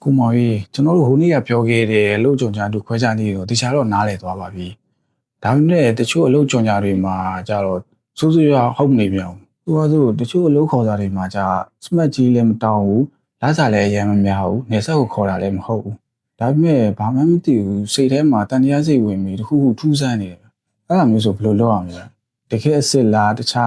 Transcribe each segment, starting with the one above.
ကိုမောင်ကြီးကျွန်တော်တို့ဟိုနေ့ကပြောခဲ့တဲ့အလုပ်ကြုံကြတူခွဲခြားနေတော့တခြားတော့နားလည်သွားပါပြီဒါပေမဲ့တချို့အလုပ်ကြုံကြတွေမှာကြတော့စိုးစိုးရွာဟုတ်နေပြန်သူကဆိုတချို့အလုပ်ခေါ်တာတွေမှာကြစမတ်ကြီးလည်းမတောင်းဘူးလက်စားလည်းအရင်မများဘူးနေဆက်ကိုခေါ်တာလည်းမဟုတ်ဘူးဒါပေမဲ့ဘာမှမသိဘူးစိတ်ထဲမှာတန်တရားစိတ်ဝင်ပြီးတခုခုထူးဆန်းနေတယ်အဲ့လိုမျိုးဆိုဘယ်လိုလုပ်အောင်လဲတကယ်အစ်စ်လားတခြာ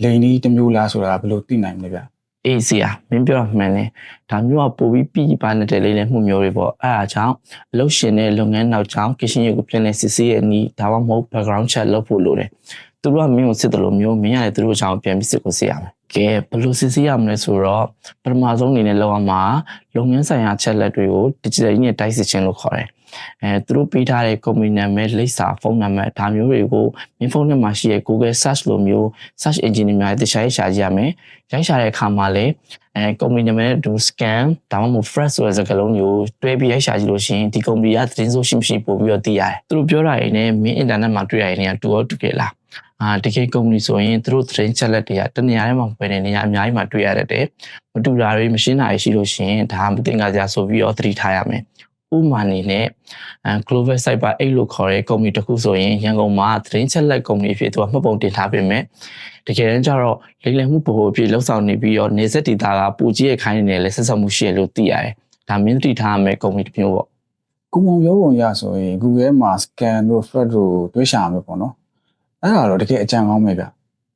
းလိန်ကြီးတစ်မျိုးလားဆိုတာဘယ်လိုသိနိုင်မလဲဗျ အေးစီယာမင်းပြောမှန်တယ်ဒါမျိုးကပိုပြီးပြည်ပါနေတဲ့လေးလည်းမှုမျိုးတွေပေါ့အဲ့ဒါကြောင့်အလုပ်ရှင်တဲ့လုပ်ငန်းနောက်ကြောင့်ကရှင်ရုပ်ကိုပြန်လဲစစ်ဆေးရဲ့အနီးဒါမှမဟုတ် background check လုပ်ဖို့လိုတယ်သူတို့ကမင်းကိုစစ်တယ်လို့မျိုးမင်းရတယ်သူတို့အကြောင်းပြန်ပြီးစစ်ကိုစစ်ရမယ်ကဲဘယ်လိုစစ်ဆေးရမလဲဆိုတော့ပထမဆုံးအနေနဲ့လောက်အောင်မှာလုပ်ငန်းဆိုင်ရာချက်လက်တွေကို digital နဲ့တိုက်စစ်ခြင်းလို့ခေါ်တယ်သူတို့ပေးထားတဲ့ company နာမည်လိပ်စာဖုန်းနံပါတ်ဒါမျိုးတွေကိုမင်းဖုန်းထဲမှာရှိတဲ့ Google search လိုမျိုး search engine တွေများတခြားရေးရှာကြည့်ရမယ်ရိုက်ရှာတဲ့အခါမှာလည်းcompany နာမည်နဲ့ do scan ဒါမှမဟုတ် fresh ဆိုတဲ့စကားလုံးမျိုးတွဲပြီးရိုက်ရှာကြည့်လို့ရှိရင်ဒီ company ကသတင်းစိုးရှိမရှိပို့ပြီးတော့သိရတယ်သူတို့ပြောတာရင်းနဲ့မင်း internet မှာတွေ့ရရင်တူတူကြလားတကယ် company ဆိုရင်သူတို့သတင်းချက်လက်တွေကတနေရာထဲမှာပဲနေရာအများကြီးမှာတွေ့ရတဲ့မတူတာတွေမရှင်းတာတွေရှိလို့ရှိရင်ဒါမသိငါကြဆိုပြီးတော့သတိထားရမယ်ဥပမာအနေနဲ့global cyber 8လို့ခေါ်တဲ့ company တစ်ခုဆိုရင်ရန်ကုန်မှာသတင်းချက်လက် company ဖြစ်သူကမှတ်ပုံတင်ထားပေမဲ့တကယ်တမ်းကျတော့လိမ်လည်မှုဗဟိုအဖြစ်လှုပ်ဆောင်နေပြီးတော့နေဆက်ဒေတာကပူကြီးရဲ့ခိုင်းနေတယ်လဲဆက်ဆက်မှုရှိရလို့သိရတယ်ဒါမင်းသတိထားရမယ် company တစ်မျိုးပေါ့ ကိုမောင်ပြောပုံရဆိုရင် Google မှာ scan တို့ thread တို့တွေးရှာမှာပေါ့နော်အဲ့ဒါတော့တကယ်အကြံကောင်းပဲဗျ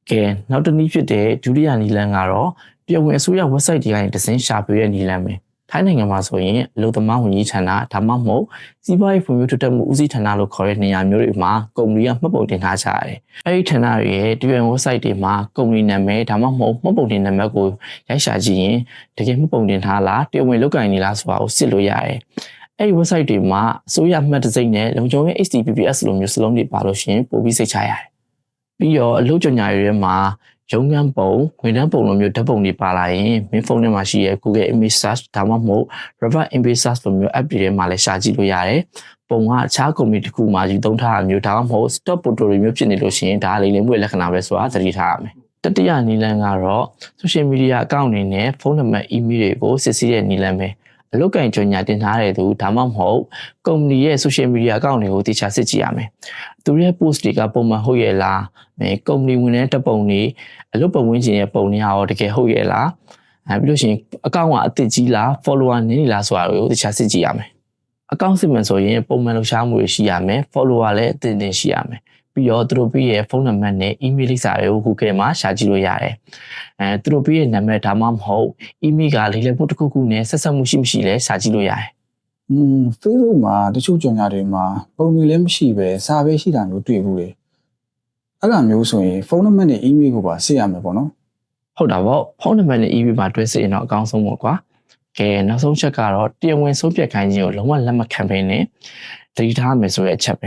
ကဲနောက်တစ်နည်းဖြစ်တဲ့ဒုတိယနည်းလမ်းကတော့ပြည်ဝင်အစိုးရ website တွေကနေတစ်စင်းရှာပေးတဲ့နည်းလမ်းပဲထိုင်းနိုင်ငံမှာဆိုရင်အလုပ်သမားဝန်ကြီးဌာနဒါမှမဟုတ်စီးပွားရေးဖွံ့ဖြိုးတိုးတက်မှုဦးစီးဌာနလို့ခေါ်တဲ့နေရာမျိုးတွေမှာကုမ္ပဏီကမှတ်ပုံတင်ထားကြရတယ်။အဲဒီဌာနတွေရဲ့ပြည်ဝင် website တွေမှာကုမ္ပဏီနာမည်ဒါမှမဟုတ်မှတ်ပုံတင်နံပါတ်ကိုရိုက်ရှာကြည့်ရင်တကယ်မှတ်ပုံတင်ထားလားပြည်ဝင်လုပ်ကိုင်နေလားဆိုတာကိုစစ်လို့ရတယ်။အဲဒီ website တွေမှာအစိုးရမှတ်တံဆိပ်နဲ့လုံခြုံရေး HTTPS လိုမျိုးစလုံးတွေပါလို့ရှိရင်ပို့ပြီးစိတ်ချရတယ်။ပြီးတော့အလုပ်ကြညာတွေမှာရုံးခန်းပုံဝန်ထမ်းပုံလိုမျိုးဓာတ်ပုံတွေပါလာရင်မင်းဖုန်းထဲမှာရှိတဲ့ Google Image Search ဒါမှမဟုတ် Reverse Image Search လိုမျိုး app တွေထဲမှာလည်းရှာကြည့်လို့ရတယ်။ပုံကအခြား company တစ်ခုမှယူသုံးထားတာမျိုးဒါမှမဟုတ် stock photo တွေမျိုးဖြစ်နေလို့ရှိရင်ဒါလိမ်လည်မှုရဲ့လက္ခဏာပဲဆိုတာသတိထားရမယ်။တတိယနည်းလမ်းကတော့ social media account တွေနဲ့ဖုန်းနံပါတ် email တွေကိုစစ်ဆေးတဲ့နည်းလမ်းပဲ။အလုပ်ကိုင်ကြော်ညာတင်ထားတဲ့သူဒါမှမဟုတ် company ရဲ့ social media account တွေကိုတိကျစစ်ကြည့်ရမယ်။သူရဲ့ post တွေကပုံမှန်ဟုတ်ရဲ့လား။ company ဝင်တဲ့တပ်ပုံတွေအလုပ်ပတ်ဝန်းကျင်ရဲ့ပုံတွေရောတကယ်ဟုတ်ရဲ့လား။ပြီးလို့ရှိရင် account ကအသစ်ကြီးလား follower နည်းနေလားဆိုတာကိုတိကျစစ်ကြည့်ရမယ်။ account စစ်မှန်ဆိုရင်ပုံမှန်လှူရှားမှုတွေရှိရမယ်။ follower လည်းအသစ်တင်ရှိရမယ်။ပြီးတော့သူတို့ပြီးရဲ့ဖုန်းနံပါတ်နဲ့ email လိပ်စာတွေကို Google မှာရှာကြည့်လို့ရတယ်။သူတို့ပြီးရဲ့နာမည်ဒါမှမဟုတ် email ကလိမ်လည်မှုတစ်ခုခုနဲ့ဆက်ဆက်မှုရှိမရှိလဲရှာကြည့်လို့ရတယ်။ Facebook မှာတချို့ကြော်ညာတွေမှာပုံတွေလည်းမရှိပဲစာပဲရှိတာမျိုးတွေ့ဘူးလေအဲ့လိုမျိုးဆိုရင်ဖုန်းနံပါတ်နဲ့ email ကိုပါစစ်ရမယ်ပေါ့နော် ဟုတ်တာပေါ့ဖုန်းနံပါတ်နဲ့ email မှာတွဲစစ်ရင်တော့အကောင်းဆုံးပေါ့ကွာကဲနောက်ဆုံးချက်ကတော့တရားဝင်ဆုံးဖြတ်ခိုင်းခြင်းကိုလုံးဝလက်မခံဘဲနဲ့တတိထားမယ်ဆိုတဲ့အချက်ပ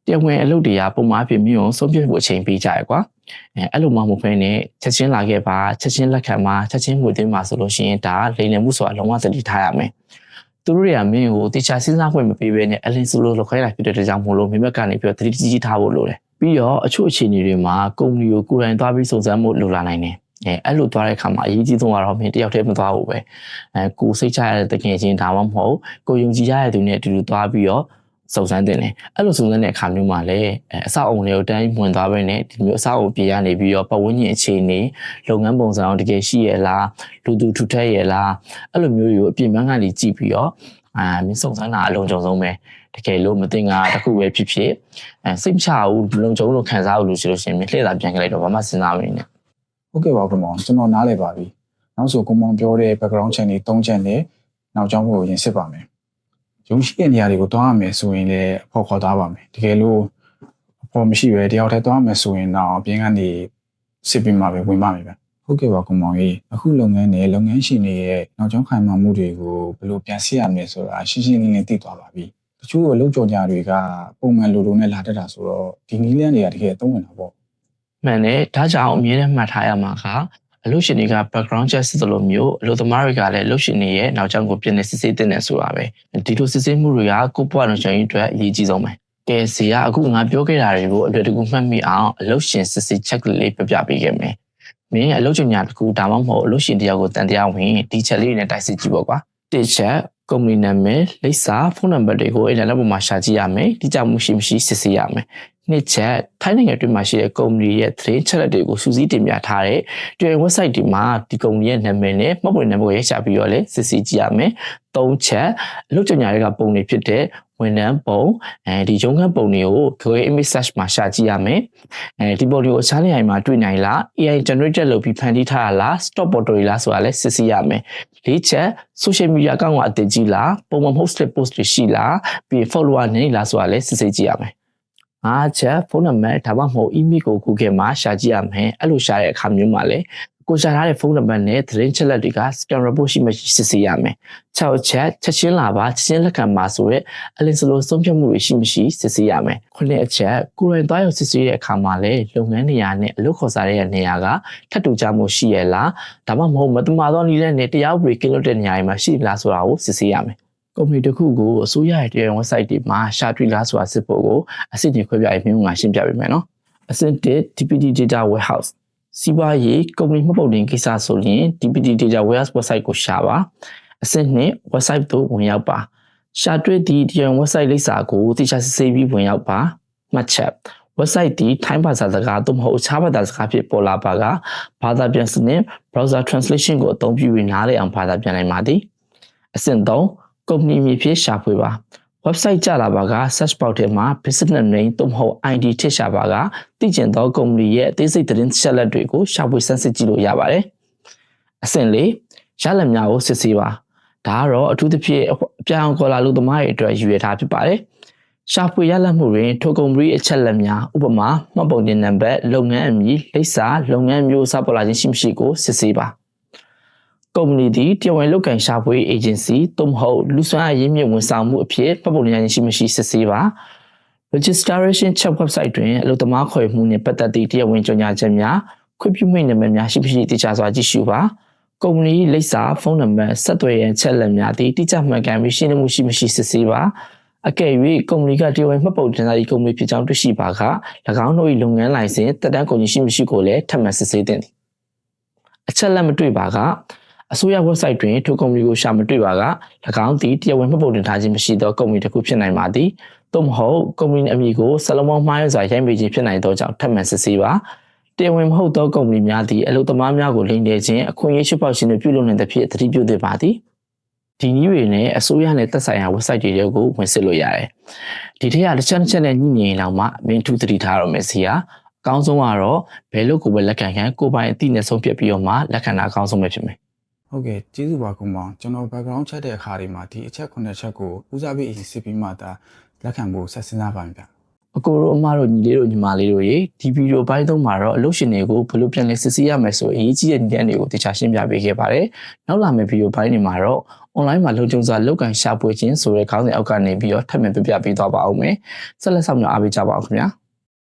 ဲတရားဝင်အလုပ်တွေကပုံမှန်အဖြစ်မျိုးဆုံးဖြတ်ဖို့အချိန်ပေးကြရကွာအဲ့လိုမှမဟုတ်ဘဲနဲ့ချက်ချင်းလာခဲ့ပါချက်ချင်းလက်ခံပါချက်ချင်းငွေသွင်းပါဆိုလို့ရှိရင်ဒါလိမ်လည်မှုဆိုတာလုံးဝသတိထားရမယ်သူတို့တွေကမင်းကိုတခြားစဉ်းစားခွင့်မပေးဘဲနဲ့အလင်းဆိုလို့လောက်ခိုင်းတာဖြစ်တဲ့ကြောင့်မို့လို့မိမကနေပြီးတော့တတိကြီးထားဖို့လိုတယ်ပြီးတော့အချို့အခြေအနေတွေမှာကုမ္ပဏီကိုကိုယ်တိုင်သွားပြီးစုံစမ်းမှုလိုလာနိုင်တယ်အဲ့လိုသွားတဲ့အခါမှာအရေးကြီးဆုံးကတော့မင်းတယောက်တည်းမသွားဘူးပဲကိုစိတ်ချရတဲ့တကယ်ချင်းဒါမှမဟုတ်ကိုယုံကြည်ရတဲ့သူနဲ့အတူတူသွားပြီးတော့စုံစမ်းတင်တယ်အဲ့လိုစုံစမ်းတဲ့အခါမျိုးမှာလည်းအဆောက်အုံတွေကိုတန်းဝင်သွားပဲနဲ့ဒီမျိုးအဆောက်အုံပြေရနေပြီးတော့ပတ်ဝန်းကျင်အခြေအနေလုပ်ငန်းပုံစံအောင်တကယ်ရှိရလားလူသူထူထပ်ရလားအဲ့လိုမျိုးတွေကိုအပြင်ပန်းကနေကြည့်ပြီးတော့မင်းစုံစမ်းတာအလုံးစုံဆုံးပဲတကယ်လို့မသိငါတခုပဲဖြစ်ဖြစ်စိတ်မချဘူးလုံခြုံလို့ခံစားလို့ရှိလို့ရှိရင်မင်းလှည့်လာပြန်ကြလိုက်တော့ဘာမှစဉ်းစားမနေနဲ့ဟုတ်ကဲ့ပါကွန်မောင်ကျွန်တော်နားလည်ပါပြီနောက်ဆိုကွန်မောင်ပြောတဲ့ background check တွေ3ချက်နဲ့နောက်ကြောင်းကိုရင်စစ်ပါမယ်ရုံးရှိတဲ့နေရာတွေကိုတွားရမယ်ဆိုရင်လည်းအဖို့ခေါ်သွားပါမယ်တကယ်လို့အဖို့မရှိပဲတယောက်တည်းတွားမယ်ဆိုရင်တော့အပြင်ကနေစစ်ပြီးမှပဲဝင်ပါမယ်ဗျဟုတ်ကဲ့ပါကွန်မောင်ကြီးအခုလုပ်ငန်းနဲ့လုပ်ငန်းရှင်တွေရဲ့နောက်ကျောင်းခိုင်မာမှုတွေကိုဘယ်လိုပြန်စစ်ရမလဲဆိုတာရှင်းရှင်းလင်းလင်းသိသွားပါပြီတချို့အလုပ်ကြော်ညာတွေကပုံမှန်လိုလိုနဲ့လာတတ်တာဆိုတော့ဒီနည်းလမ်းတွေကတကယ်အသုံးဝင်တာပေါ့မှန်တယ်ဒါကြောင့်အမြဲတမ်းမှတ်ထားရမှာကအလုပ်ရှင်တွေက background check စစ်သလိုမျိုးအလုပ်သမားတွေကလည်းအလုပ်ရှင်တွေရဲ့နောက်ကျောင်းကိုပြင်နေစစ်ဆေးတင်နေဆိုတာပဲဒီလိုစစ်ဆေးမှုတွေကကိုယ့်ဘဝလုံခြုံရေးအတွက်အရေးကြီးဆုံးပဲကဲစီကအခုငါပြောခဲ့တာတွေကိုအတွေ့အကြုံမှတ်မိအောင်အလုပ်ရှင်စစ်ဆေး check လေးပြပြပေးခဲ့မယ်မင်းအလုပ်ကြညာတစ်ခုဒါမှမဟုတ်အလုပ်ရှင်တယောက်ကိုတန်တရားဝင်ဒီချက်လေးနဲ့တိုက်စစ်ကြည့်ပေါ့ကွာတစ်ချက် ကုမ္ပဏီနာမည်လိပ်စာဖုန်းနံပါတ်တွေကိုအင်တာနက်ပေါ်မှာရှာကြည့်ရမယ်တိကျမှုရှိမရှိစစ်ဆေးရမယ်နှစ်ချက်ထိုင်းနိုင်ငံတွင်းမှာရှိတဲ့ကုမ္ပဏီရဲ့သတင်းချက်လက်တွေကိုစူးစီးတင်ပြထားတဲ့တွင် website ဒီမှာဒီကုမ္ပဏီရဲ့နာမည်နဲ့မှတ်ပုံတင်နံပါတ်ကိုရိုက်ရှာပြီးတော့လည်းစစ်ဆေးကြည့်ရမယ်သုံးချက်အလုပ်ကြညာတွေကပုံတွေဖြစ်တဲ့ဝန်ထမ်းပုံဒီရုံးခန်းပုံတွေကို Google Image Search မှာရှာကြည့်ရမယ်ဒီပုံတွေကိုအခြားနေရာမှာတွေ့နိုင်လား AI generated လုပ်ပြီးဖန်တီးထားတာလား stock photo တွေလားဆိုတာလည်းစစ်ဆေးရမယ်လေးချက် social media account ကအသစ်ကြီးလားပုံမှန် post တွေရှိလားပြီး follower နေလားဆိုတာလည်းစစ်ဆေးကြည့်ရမယ်အားချက်ဖုန်းနံပါတ်ဒါမှမဟုတ် email ကို Google မှာရှာကြည့်ရမယ်အဲ့လိုရှာတဲ့အခါမျိုးမှာလည်းကိုရှာထားတဲ့ဖုန်းနံပါတ်နဲ့သတင်းချက်လက်တွေက scam report ရှိမှစစ်ဆေးရမယ်6ချက်ချက်ချင်းလာပါချက်ချင်းလက်ခံပါဆိုရဲအလင်းစလိုဆုံးဖြတ်မှုတွေရှိမရှိစစ်ဆေးရမယ်9အချက်ကိုယ်တိုင်သွားရောက်စစ်ဆေးတဲ့အခါမှာလည်းလုပ်ငန်းနေရာနဲ့အလုပ်ခေါ်စားတဲ့နေရာကထပ်တူကြမှုရှိရလားဒါမှမဟုတ်မတမာသောနည်းနဲ့တရားဥပဒေကင်းလွတ်တဲ့နေရာတွေမှာရှိလားဆိုတာကိုစစ်ဆေးရမယ်ကုမ္ပဏီတစ်ခုကိုအစိုးရရဲ့တရားဝင် website တွေမှာရှာတွေ့လားဆိုတာစစ်ဖို့ကိုအစစ်တင်ခွဲပြရေးမျိုးငါရှင်းပြပေးမယ်နော်အစစ်1 DPD Data Warehouse စီးပွားရေးကုမ္ပဏီမှတ်ပုံတင်ကိစ္စဆိုရင် DPD Data Warehouse website ကိုရှာပါအစစ်2 website သို့ဝင်ရောက်ပါရှာတွေ့သည့်တရားဝင် website လိပ်စာကိုတိကျစစ်ဆေးပြီးဝင်ရောက်ပါမှတ်ချက် website ဒီထိုင်းဘာသာစကားသို့မဟုတ်အခြားဘာသာစကားဖြစ်ပေါ်လာပါကဘာသာပြန်စနစ် browser translation ကိုအသုံးပြုပြီးနားလည်အောင်ဘာသာပြန်နိုင်ပါသည်အစစ်3ကုမ္ပဏီမြေဖြစ်ရှာဖွေပါ website ကြလာပါက search box ထဲမှာ business name သို့မဟုတ် ID ထည့်ရှာပါကသိကျင်သောကုမ္ပဏီရဲ့အသေးစိတ်သတင်းချက်လက်တွေကိုရှာဖွေစမ်းစစ်ကြည့်လို့ရပါတယ်အဆင့်4ရလဒ်များကိုစစ်ဆေးပါဒါကတော့အထူးသဖြင့်အပြောင်းကော်လာလူသမားတွေအတွက်ရည်ရွယ်ထားဖြစ်ပါတယ်ရှာဖွေရလဒ်မှုတွင်ထိုကုမ္ပဏီအချက်လက်များဥပမာမှတ်ပုံတင်နံပါတ်လုပ်ငန်းအမည်လိပ်စာလုပ်ငန်းမျိုးစပေါ်လာခြင်းရှိမရှိကိုစစ်ဆေးပါကုမ္ပဏီသည်တရားဝင်လုပ်ကိုင်ရှာဖွေ agency သို့မဟုတ်လူစွမ်းအားရင်းမြစ်ဝန်ဆောင်မှုအဖြစ်မှတ်ပုံတင်ရခြင်းရှိမရှိစစ်ဆေးပါ registration check website တွင်အလုပ်သမားခေါ်ယူမှုနှင့်ပတ်သက်သည့်တရားဝင်ကြေညာချက်များခွင့်ပြုမိန့်နံပါတ်များရှိမရှိတိကျစွာကြည့်ရှုပါကုမ္ပဏီလိပ်စာဖုန်းနံပါတ်ဆက်သွယ်ရန်ချက်လက်များသည်တိကျမှန်ကန်ပြီးရှင်းလင်းမှုရှိမရှိစစ်ဆေးပါအကယ်၍ကုမ္ပဏီကတရားဝင်မှတ်ပုံတင်ထားသည့်ကုမ္ပဏီဖြစ်ကြောင်းတွေ့ရှိပါက၎င်းတို့၏လုပ်ငန်းလိုင်စင်တက်တန်းကုန်ကြီးရှိမရှိကိုလည်းထပ်မံစစ်ဆေးသင့်သည်အချက်လက်မတွေ့ပါကအစိုးရ website တွင်ထိုကုမ္ပဏီကိုရှာမတွေ့ပါက၎င်းသည်တရားဝင်မှတ်ပုံတင်ထားခြင်းမရှိသောကုမ္ပဏီတစ်ခုဖြစ်နိုင်ပါသည်သို့မဟုတ်ကုမ္ပဏီအမည်ကိုစလုံးပေါင်းမှားယွင်းစွာရိုက်ပေးခြင်းဖြစ်နိုင်သောကြောင့်ထပ်မံစစ်ဆေးပါတရားဝင်မဟုတ်သောကုမ္ပဏီများသည်အလုပ်သမားများကိုလိမ်လည်ခြင်းအခွင့်အရေးချိုးဖောက်ခြင်းတွေပြုလုပ်နေတဲ့ဖြစ်သတိပြုသင့်ပါသည်ဒီနည်းတွေနဲ့အစိုးရနဲ့သက်ဆိုင်ရာ website တွေကိုဝင်စစ်လို့ရတယ်ဒီထက်တစ်ချက်နဲ့ညှိနေရင်တော့မှမင်းထူးသတိထားရမယ်စီဟာအကောင်းဆုံးကတော့ဘယ်လို့ကိုပဲလက်ခံခံကိုယ်ပိုင်အသိနဲ့ဆုံးဖြတ်ပြီးတော့မှလက်ခံတာအကောင်းဆုံးပဲဖြစ်မယ်ဟုတ်ကဲ့ကျေးဇူးပါကွန်မောင်ကျွန်တော် background ချက်တဲ့အခါတွေမှာဒီအချက်9ချက်ကိုဦးစားပေးအရင်စစ်ပြီးမှဒါလက်ခံဖို့ဆက်စဉ်းစားပါမယ်ဗျအကိုတို့အမတို့ညီလေးတို့ညီမလေးတို့ရေဒီဗီဒီယိုပိုင်းသုံးမှာတော့အလုပ်ရှင်တွေကိုဘယ်လိုပြန်လည်စစ်ဆေးရမယ်ဆိုအရေးကြီးတဲ့နည်းတွေကိုတခြားရှင်းပြပေးခဲ့ပါတယ်နောက်လာမယ့်ဗီဒီယိုပိုင်းတွေမှာတော့ online မှာလုံခြုံစွာလုပ်ကိုင်ရှာဖွေခြင်းဆိုတဲ့ခေါင်းစဉ်အောက်ကနေပြီးတော့ထပ်မံပြပြပေးသွားပါအောင်မယ်ဆက်လက်ဆောင်များအားပေးကြပါအောင်ခင်ဗျာ